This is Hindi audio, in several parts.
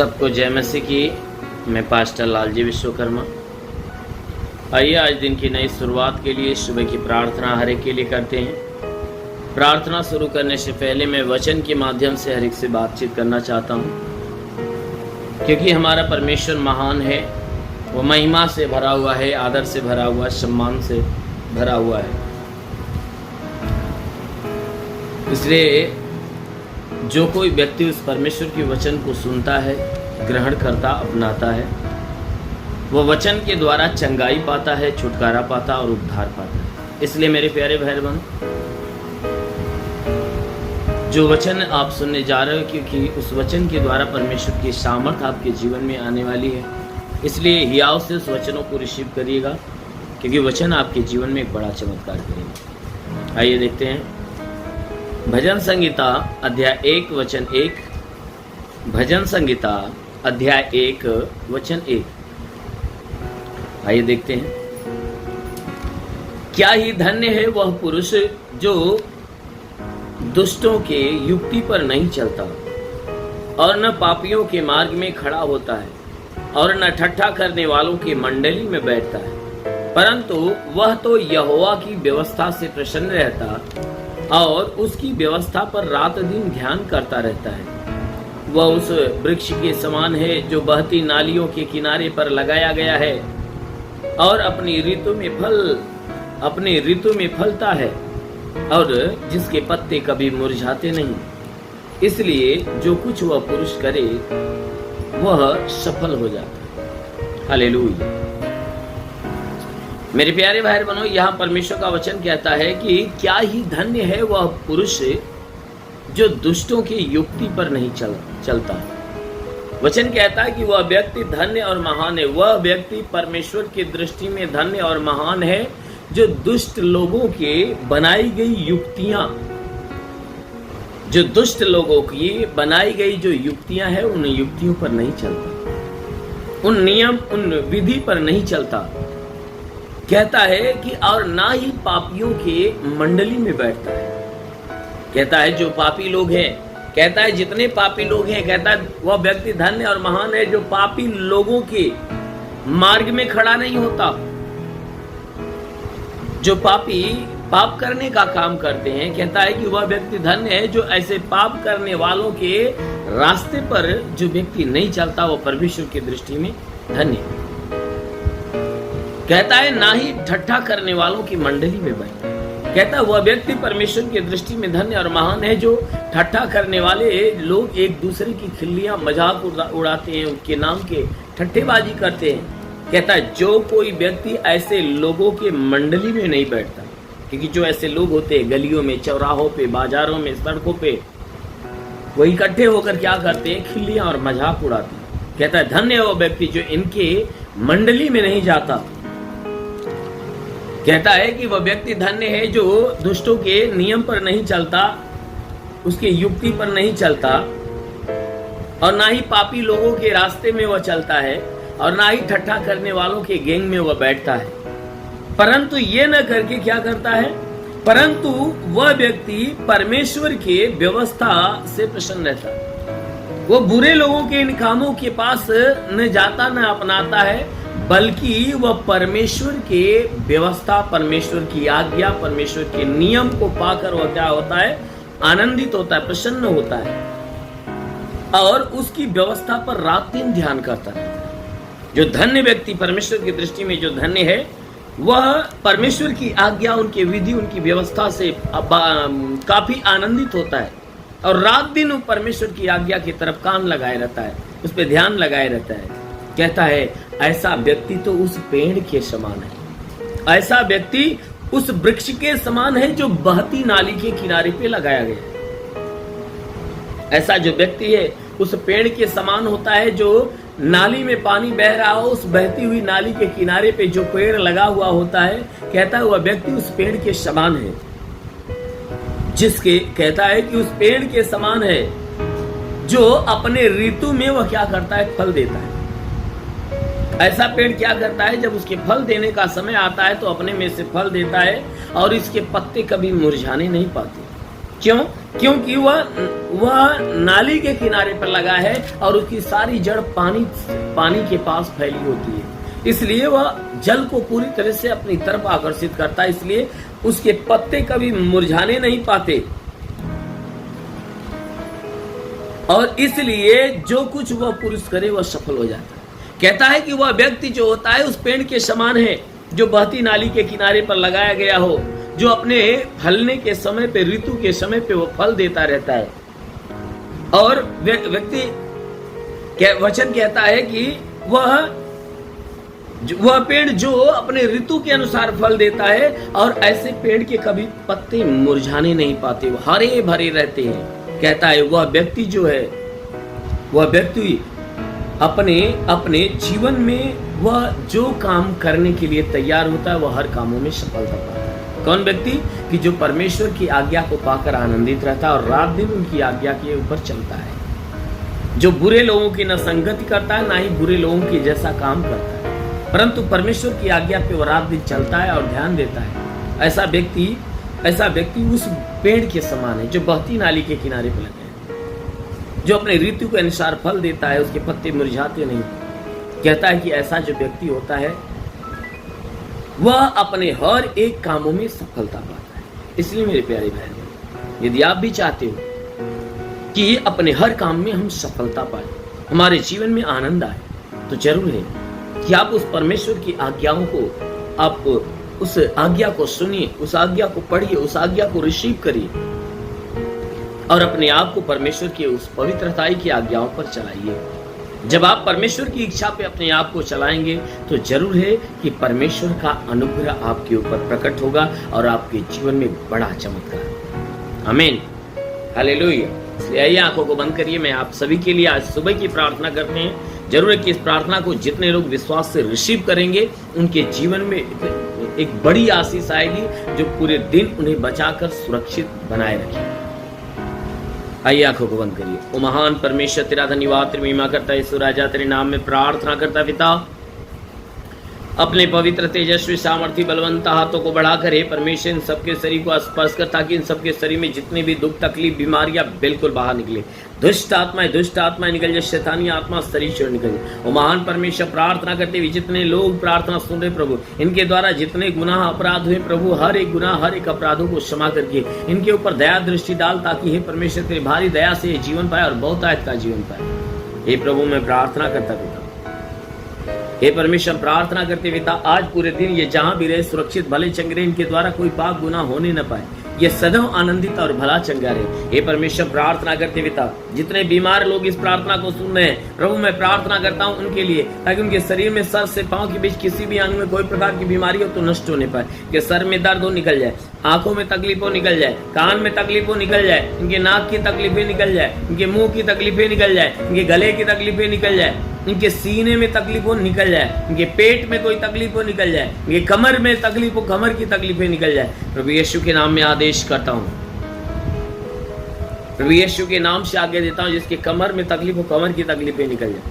सबको जय मसीह की। मैं पास्टर लालजी विश्वकर्मा। आइए आज दिन की नई शुरुआत के लिए सुबह की प्रार्थना हर एक के लिए करते हैं। प्रार्थना शुरू करने से पहले मैं वचन के माध्यम से हर एक से बातचीत करना चाहता हूँ, क्योंकि हमारा परमेश्वर महान है। वो महिमा से भरा हुआ है, आदर से भरा हुआ है, सम्मान से भरा हुआ है। इसलिए जो कोई व्यक्ति उस परमेश्वर के वचन को सुनता है, ग्रहण करता, अपनाता है, वह वचन के द्वारा चंगाई पाता है, छुटकारा पाता और उद्धार पाता है। इसलिए मेरे प्यारे भाई बहन, जो वचन आप सुनने जा रहे हो, क्योंकि उस वचन के द्वारा परमेश्वर की सामर्थ आपके जीवन में आने वाली है, इसलिए हियाव से उस वचनों को रिसीव करिएगा, क्योंकि वचन आपके जीवन में एक बड़ा चमत्कार करेगा। आइए देखते हैं भजन संहिता अध्याय 1 वचन 1। भजन संहिता अध्याय 1 वचन 1। आइए देखते हैं। क्या ही धन्य है वह पुरुष जो दुष्टों के युक्ति पर नहीं चलता और न पापियों के मार्ग में खड़ा होता है और न ठट्ठा करने वालों की मंडली में बैठता है, परंतु वह तो यहोवा की व्यवस्था से प्रसन्न रहता और उसकी व्यवस्था पर रात दिन ध्यान करता रहता है। वह उस वृक्ष के समान है जो बहती नालियों के किनारे पर लगाया गया है और अपनी ऋतु में फलता है और जिसके पत्ते कभी मुरझाते नहीं। इसलिए जो कुछ वह पुरुष करे वह सफल हो जाता है। हालेलुया। मेरे प्यारे भाई बहनों, यहाँ परमेश्वर का वचन कहता है कि क्या ही धन्य है वह पुरुष जो दुष्टों की युक्ति पर नहीं चलता। वचन कहता है कि वह व्यक्ति धन्य और महान है। वह व्यक्ति परमेश्वर की दृष्टि में धन्य और महान है जो दुष्ट लोगों के बनाई गई युक्तियां, जो दुष्ट लोगों की बनाई गई जो युक्तियां हैं, उन युक्तियों पर नहीं चलता, उन नियम, उन विधि पर नहीं चलता। कहता है कि और ना ही पापियों के मंडली में बैठता है। कहता है जो पापी लोग हैं, कहता है जितने पापी लोग हैं, कहता है वह व्यक्ति धन्य और महान है जो पापी लोगों के मार्ग में खड़ा नहीं होता। जो पापी पाप करने का काम करते हैं, कहता है कि वह व्यक्ति धन्य है जो ऐसे पाप करने वालों के रास्ते पर जो व्यक्ति नहीं चलता, वह परमेश्वर की दृष्टि में धन्य है। कहता है ना ही ठट्ठा करने वालों की मंडली में बैठता है। कहता है वह व्यक्ति परमेश्वर की दृष्टि में धन्य और महान है जो ठट्ठा करने वाले लोग एक दूसरे की खिल्लियां मजाक उड़ाते हैं, उनके नाम के ठट्ठेबाजी करते हैं। कहता है जो कोई व्यक्ति ऐसे लोगों के मंडली में नहीं बैठता, क्योंकि जो ऐसे लोग होते हैं गलियों में, चौराहों पे, बाजारों में, सड़कों पे, वो इकट्ठे होकर क्या करते हैं, खिल्लियां और मजाक उड़ाते हैं। कहता है धन्य है वो व्यक्ति जो इनके मंडली में नहीं जाता। कहता है कि वह व्यक्ति धन्य है जो दुष्टों के नियम पर नहीं चलता, उसके युक्ति पर नहीं चलता, और ना ही पापी लोगों के रास्ते में वह चलता है, और ना ही ठट्ठा करने वालों के गैंग में वह बैठता है। परंतु ये न करके क्या करता है, परंतु वह व्यक्ति परमेश्वर के व्यवस्था से प्रसन्न रहता है। वो बुरे लोगों के इन कामों के पास न जाता, न अपनाता है, बल्कि वह परमेश्वर के व्यवस्था, परमेश्वर की आज्ञा, परमेश्वर के नियम को पाकर वह क्या होता है, आनंदित होता है, प्रसन्न होता है और उसकी व्यवस्था पर रात दिन ध्यान करता है। जो धन्य व्यक्ति परमेश्वर की दृष्टि में जो धन्य है, वह परमेश्वर की आज्ञा, उनके विधि, उनकी व्यवस्था से काफी आनंदित होता है और रात दिन परमेश्वर की आज्ञा की तरफ कान लगाए रहता है, उस पर ध्यान लगाए रहता है। कहता है ऐसा व्यक्ति तो उस पेड़ के समान है, ऐसा व्यक्ति उस वृक्ष के समान है जो बहती नाली के किनारे पे लगाया गया है। ऐसा जो व्यक्ति है उस पेड़ के समान होता है जो नाली में पानी बह रहा हो, उस बहती हुई नाली के किनारे पे जो पेड़ लगा हुआ होता है, कहता है वह व्यक्ति उस पेड़ के समान है, जिसके कहता है कि उस पेड़ के समान है जो अपने ऋतु में वह क्या करता है, फल देता है। ऐसा पेड़ क्या करता है, जब उसके फल देने का समय आता है तो अपने में से फल देता है और इसके पत्ते कभी मुरझाने नहीं पाते। क्यों? क्योंकि वह नाली के किनारे पर लगा है और उसकी सारी जड़ पानी के पास फैली होती है, इसलिए वह जल को पूरी तरह से अपनी तरफ आकर्षित करता है, इसलिए उसके पत्ते कभी मुरझाने नहीं पाते। और इसलिए जो कुछ वह पुरुष करे वह सफल हो जाता है। कहता है कि वह व्यक्ति जो होता है उस पेड़ के समान है जो बहती नाली के किनारे पर लगाया गया हो, जो अपने फलने के समय पे, ऋतु के समय पे वो फल देता रहता है। और व्यक्ति वचन कहता है कि वह पेड़ जो अपने ऋतु के अनुसार फल देता है, और ऐसे पेड़ के कभी पत्ते मुरझाने नहीं पाते, वो हरे भरे रहते हैं। कहता है वह व्यक्ति जो है, वह व्यक्ति अपने जीवन में वह जो काम करने के लिए तैयार होता है वह हर कामों में सफलता पाता है। कौन व्यक्ति? कि जो परमेश्वर की आज्ञा को पाकर आनंदित रहता है और रात दिन उनकी आज्ञा के ऊपर चलता है, जो बुरे लोगों की न संगति करता है, ना ही बुरे लोगों की जैसा काम करता है, परंतु परमेश्वर की आज्ञा पे वो रात दिन चलता है और ध्यान देता है। ऐसा व्यक्ति उस पेड़ के समान है जो बहती नाली के किनारे पर लगे, जो अपने ऋतु के अनुसार फल देता है, उसके पत्ते मुरझाते नहीं। कहता है कि ऐसा जो व्यक्ति होता है वह अपने हर एक कामों में सफलता पाता है। इसलिए मेरे प्यारे भाई, यदि आप भी चाहते हो कि अपने हर काम में हम सफलता पाए, हमारे जीवन में आनंद आए, तो जरूर है कि आप उस परमेश्वर की आज्ञाओं को, आप उस आज्ञा को सुनिए, उस आज्ञा को पढ़िए, उस आज्ञा को रिसीव करिए और अपने आप को परमेश्वर की उस पवित्रताई की आज्ञाओं पर चलाइए। जब आप परमेश्वर की इच्छा पे अपने आप को चलाएंगे तो जरूर है कि परमेश्वर का अनुग्रह आपके ऊपर प्रकट होगा और आपके जीवन में बड़ा चमत्कार। आमीन, हालेलुया। इसलिए आइए आंखों को बंद करिए। मैं आप सभी के लिए आज सुबह की प्रार्थना करते हैं। जरूर है कि इस प्रार्थना को जितने लोग विश्वास से रिसीव करेंगे उनके जीवन में एक बड़ी आशीष आएगी जो पूरे दिन उन्हें बचाकर सुरक्षित बनाए रखेगी। आइए आंखों को बंद करिए। ओ महान परमेश्वर, तेरा धन्यवाद, तेरी महिमा करता है यीशु राजा, तेरे नाम में प्रार्थना करता पिता, अपने पवित्र तेजस्वी सामर्थ्य बलवंत हाथों को बढ़ाकर हे परमेश्वर इन सबके शरीर को स्पर्श कर, ताकि इन सबके शरीर में जितने भी दुख तकलीफ बीमारियां बिल्कुल बाहर निकले, दुष्ट आत्माएं निकल जाए, शैतानी आत्मा शरीर से निकल जाए। वो महान परमेश्वर, प्रार्थना करते हुए जितने लोग प्रार्थना सुन रहे प्रभु, इनके द्वारा जितने गुनाह अपराध हुए प्रभु, हर एक गुनाह हर एक अपराधों को क्षमा करके इनके ऊपर दया दृष्टि डाल, ताकि हे परमेश्वर तेरी भारी दया से जीवन पाए और बहुतायत का जीवन पाए। हे प्रभु मैं प्रार्थना करता पिता, हे परमेश्वर प्रार्थना करते पिता, आज पूरे दिन ये जहां भी रहे सुरक्षित भले चंगे, इनके द्वारा कोई पाप गुनाह होने न पाए, ये सदैव आनंदित और भला चंगा रहे। हे परमेश्वर प्रार्थना करते पिता, जितने बीमार लोग इस प्रार्थना को सुन रहे हैं प्रभु, मैं प्रार्थना करता हूं उनके लिए, ताकि उनके शरीर में सर से पांव के बीच किसी भी अंग में कोई प्रकार की बीमारी हो तो नष्ट होने पाए, कि सर में दर्द हो निकल जाए, आंखों में तकलीफ हो निकल जाए, कान में तकलीफ हो निकल जाए, इनके नाक की तकलीफें निकल जाए, इनके मुंह की तकलीफें निकल जाए, इनके गले की तकलीफें निकल जाए, इनके सीने में तकलीफ हो निकल जाए, इनके पेट में कोई तकलीफ हो निकल जाए, इनके कमर में तकलीफ हो, कमर की तकलीफें निकल जाए। प्रभु यीशु के नाम में आदेश करता हूँ, प्रभु यीशु के नाम से आगे देता हूँ, जिसके कमर में तकलीफ हो कमर की तकलीफें निकल जाए।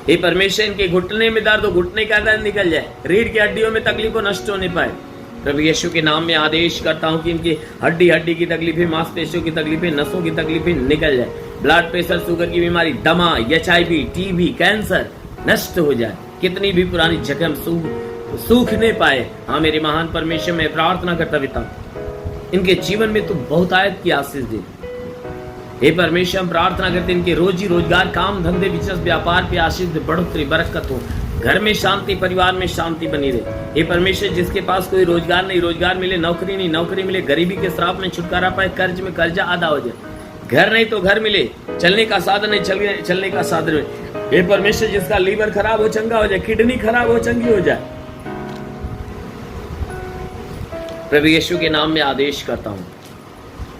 हे परमेश्वर इनके घुटने में दर्द हो घुटने का दर्द निकल जाए, रीढ़ की हड्डियों में तकलीफ हो नष्ट होने पाए। प्रभु यीशु के नाम में आदेश करता हूँ कि इनकी हड्डी की तकलीफें, मांसपेशियों की तकलीफें, नसों की तकलीफें निकल जाए, ब्लड प्रेशर, शुगर की बीमारी, दमा, HIV, TB, कैंसर नष्ट हो जाए, कितनी भी पुरानी जख्म सूखने पाए। हाँ मेरे महान परमेश्वर मैं प्रार्थना करता पिता, इनके जीवन में तो बहुतायत की आशीष दे। हे परमेश्वर हम प्रार्थना करते इनके रोजी रोजगार, काम धंधे, बिजनेस, व्यापार पे आशीष दे, बढ़ोतरी बरकत हो, घर में शांति, परिवार में शांति बनी रहे। हे परमेश्वर जिसके पास कोई रोजगार नहीं रोजगार मिले, नौकरी नहीं नौकरी मिले, गरीबी के श्राप में छुटकारा पाए, कर्ज में कर्जा आधा हो जाए, घर नहीं तो घर मिले, चलने का साधन नहीं चलने का साधन मिले। हे परमेश्वर जिसका लीवर खराब हो चंगा हो जाए, किडनी खराब हो चंगी हो जाए। प्रभु यीशु के नाम में आदेश करता हूँ,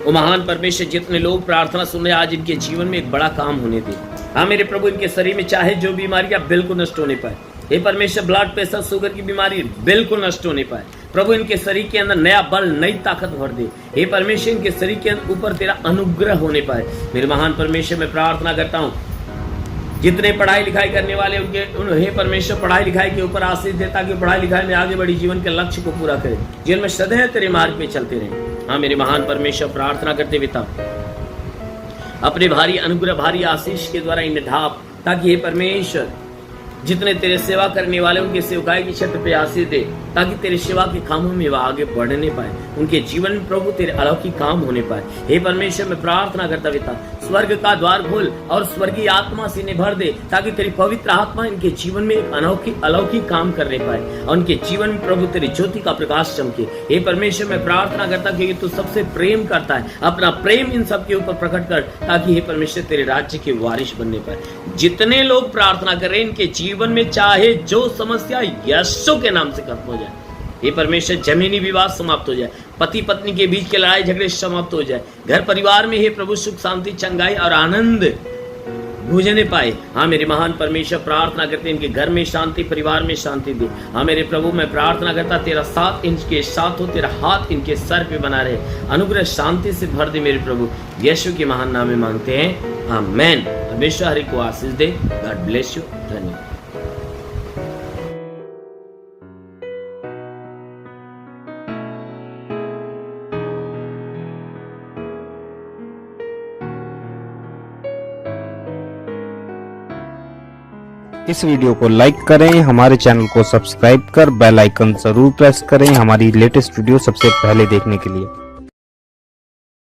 वो महान परमेश्वर जितने लोग प्रार्थना सुन रहे आज इनके जीवन में एक बड़ा काम होने दे। हाँ मेरे प्रभु इनके शरीर में चाहे जो बीमारियां बिल्कुल नष्ट होने पाए। हे परमेश्वर ब्लड प्रेशर, शुगर की बीमारी बिल्कुल नष्ट होने पाए। प्रभु इनके शरीर के अंदर नया बल, नई ताकत भर दे। हे परमेश्वर इनके शरीर के ऊपर तेरा अनुग्रह होने पाए। मेरे महान परमेश्वर मैं प्रार्थना करता हूँ जितने पढ़ाई लिखाई करने वाले हे परमेश्वर पढ़ाई लिखाई के ऊपर आशीष दे, ताकि पढ़ाई लिखाई में आगे बढ़ी जीवन के लक्ष्य को पूरा करें, जीवन में सदैव तेरे मार्ग पे चलते रहें। हाँ मेरे महान परमेश्वर, प्रार्थना करते पिता अपने भारी अनुग्रह, भारी आशीष के द्वारा इन्हें ढाप, ताकि हे परमेश्वर जितने तेरे सेवा करने वाले उनके सेवकाई के क्षेत्र पे आशीष दे, ताकि तेरे सेवा के कामों में वह आगे बढ़ने पाए, उनके जीवन में प्रभु तेरे अलौकिक काम होने पाए। हे परमेश्वर मैं प्रार्थना करता पिता, स्वर्ग का द्वार खोल और स्वर्गीय आत्मा से इन्हें भर दे, ताकि तेरी पवित्र आत्मा इनके जीवन में एक अलौकिक काम करने पाए और उनके जीवन में प्रभु तेरी ज्योति का प्रकाश चमके। हे परमेश्वर मैं प्रार्थना करता कि तू सबसे प्रेम करता है, अपना प्रेम इन सब के ऊपर प्रकट कर, ताकि हे परमेश्वर तेरे राज्य के वारिश बनने पाए। जितने लोग प्रार्थना करें इनके जीवन में चाहे जो समस्या यीशु के नाम से खत्म हो जाए। हे परमेश्वर जमीनी विवाद समाप्त हो जाए, पति पत्नी के बीच के लड़ाई झगड़े समाप्त हो जाए, घर परिवार में हे प्रभु सुख शांति चंगाई और आनंद भूजने पाए। हाँ मेरे महान परमेश्वर प्रार्थना करते इनके घर में शांति, परिवार में शांति दे। हाँ मेरे प्रभु मैं प्रार्थना करता तेरा साथ इनके साथ हो, तेरा हाथ इनके सर पे बना रहे, अनुग्रह शांति से भर दे मेरे प्रभु, यीशु के महान नाम में मांगते हैं, आमीन। परमेश्वर हरि को आशीष दे। God bless you. धन्यवाद। इस वीडियो को लाइक करें, हमारे चैनल को सब्सक्राइब कर बेल आइकन जरूर प्रेस करें हमारी लेटेस्ट वीडियो सबसे पहले देखने के लिए।